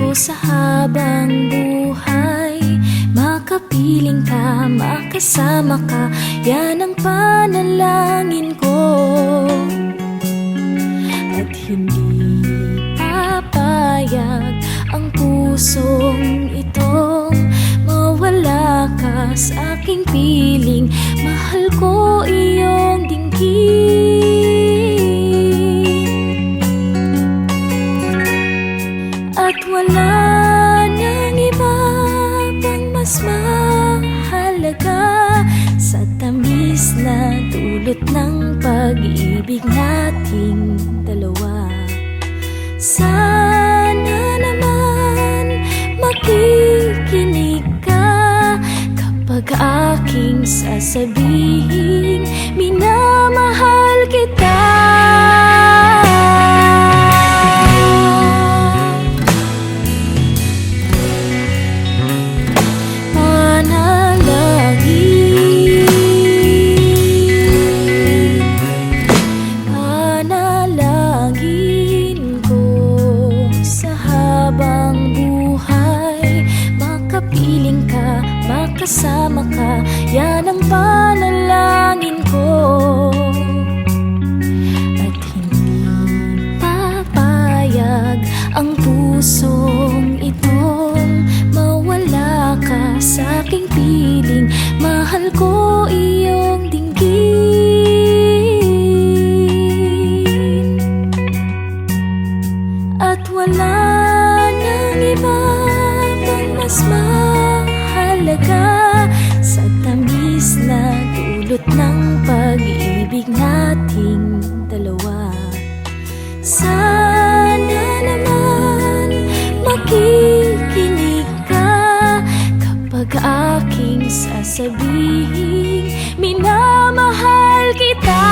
ko sa habang buhay. Makapiling ka, makasama ka, yan ang panalangin ko. At hindi papayag ang pusong itong mawala ka sa aking piling. Mahal ko iyong dinggin. At wala nang iba pang mas mahalaga sa tamis na dulot ng pag-ibig nating dalawa. Sana naman makikinig ka kapag aking sasabihin minamahal kita. Kasama ka, yan ang panalangin ko. At hindi papayag ang pusong itong mawala ka sa aking piling. Mahal ko iyong dinggin. At wala nang iba pang mas mahalaga sa tamis na dulot ng pag-ibig nating dalawa. Sana naman makikinig ka kapag aking sasabihin minamahal kita.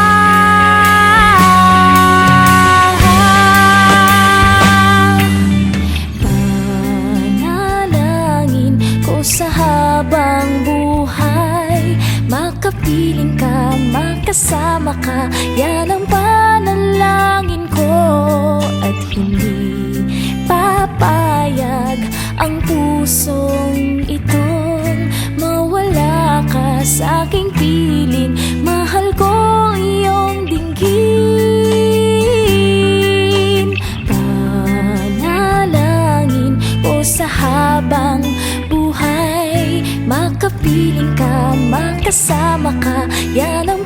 Panalangin ko sa habang buhay, makapiling ka, makasama ka, yan ang panalangin ko. At hindi papayag ang pusong itong mawala ka sa aking piling. Mahal ko iyong dinggin. Panalangin ko sa habang buhay, makapiling ka, makasama ka, yan ang